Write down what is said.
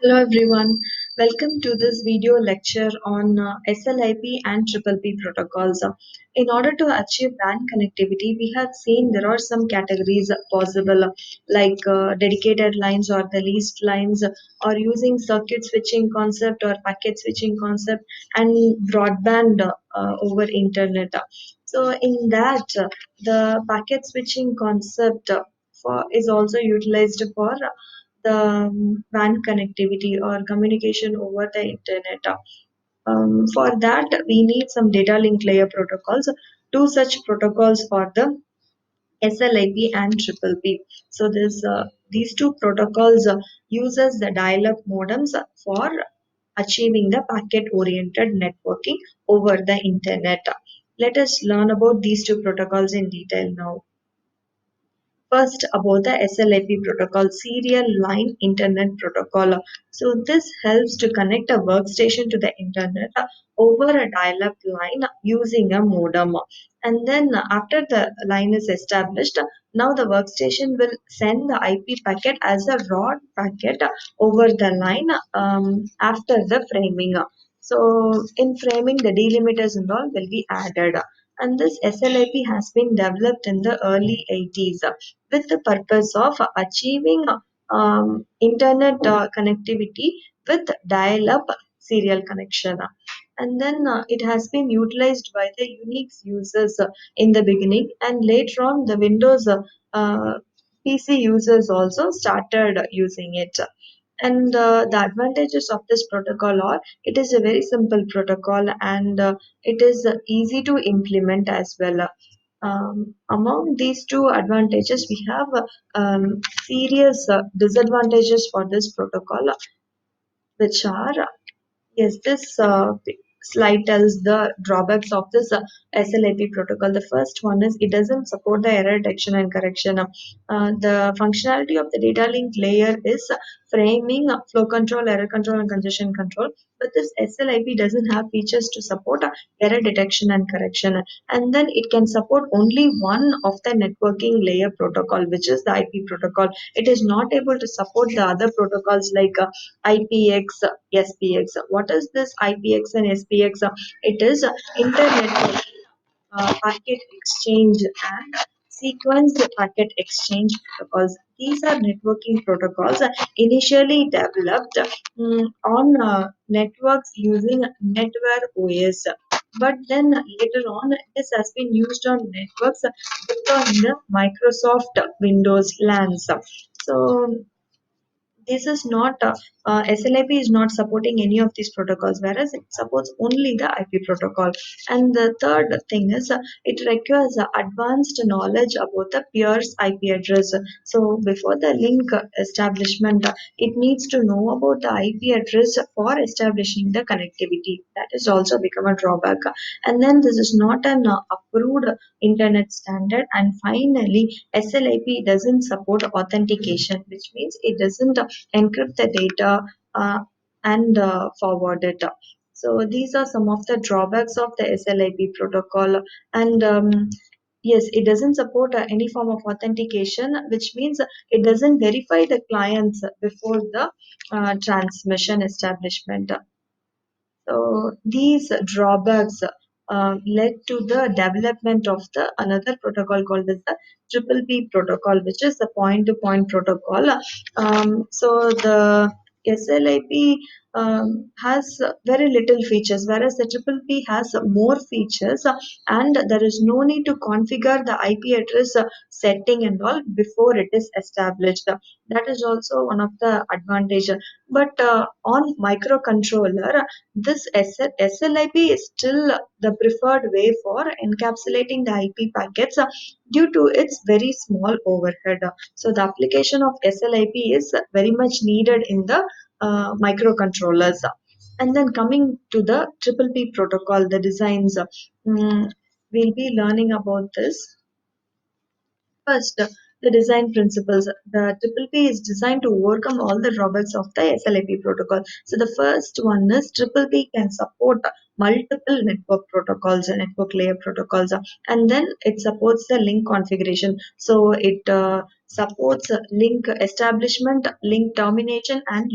Hello everyone, welcome to this video lecture on SLIP and PPP protocols. In order to achieve WAN connectivity, we have seen there are some categories possible like dedicated lines or the leased lines or using circuit switching concept or packet switching concept and broadband over internet. So in that, the packet switching concept is also utilized for the WAN connectivity or communication over the internet. For that, we need some data link layer protocols. Two such protocols for the SLIP and PPP. So these two protocols uses the dial-up modems for achieving the packet-oriented networking over the internet. Let us learn about these two protocols in detail now. First, about the SLIP protocol, Serial Line Internet Protocol. So, this helps to connect a workstation to the internet over a dial up line using a modem. And then, after the line is established, now the workstation will send the IP packet as a raw packet over the line after the framing. So, in framing, the delimiters and all will be added. And this SLIP has been developed in the early 80s with the purpose of achieving internet connectivity with dial-up serial connection. And then it has been utilized by the Unix users in the beginning, and later on the Windows PC users also started using it. And the advantages of this protocol are it is a very simple protocol and it is easy to implement as well. Among these two advantages, we have serious disadvantages for this protocol, which are yes, this slide tells the drawbacks of this SLAP protocol. The first one is it doesn't support the error detection and correction. The functionality of the data link layer is framing, flow control, error control, and congestion control. But this SLIP doesn't have features to support error detection and correction. And then it can support only one of the networking layer protocol, which is the IP protocol. It is not able to support the other protocols like IPX, SPX. What is this IPX and SPX? It is Internet Packet Exchange and Sequence Packet Exchange protocols. These are networking protocols initially developed on networks using NetWare OS. But then later on, this has been used on networks built on the Microsoft Windows LANs. So this is not SLIP is not supporting any of these protocols, whereas it supports only the IP protocol. And the third thing is it requires advanced knowledge about the peer's IP address. So before the link establishment, it needs to know about the IP address for establishing the connectivity. That is also become a drawback. And then this is not an approved internet standard. And finally, SLIP doesn't support authentication, which means it doesn't encrypt the data and forward it. So these are some of the drawbacks of the SLIP protocol. And yes, it doesn't support any form of authentication, which means it doesn't verify the clients before the transmission establishment. So these drawbacks led to the development of the another protocol called as the triple P protocol, which is the point-to-point protocol. So the SLIP has very little features, whereas the triple P has more features, and there is no need to configure the IP address setting and all before it is established. That is also one of the advantage. But on microcontroller, this SLIP is still the preferred way for encapsulating the IP packets due to its very small overhead. So the application of SLIP is very much needed in the microcontrollers. And then coming to the triple P protocol, the designs, we'll be learning about this. First, the design principles. The triple P is designed to overcome all the drawbacks of the SLIP protocol. So the first one is triple P can support multiple network protocols and network layer protocols, and then it supports the link configuration. So it supports link establishment, link termination, and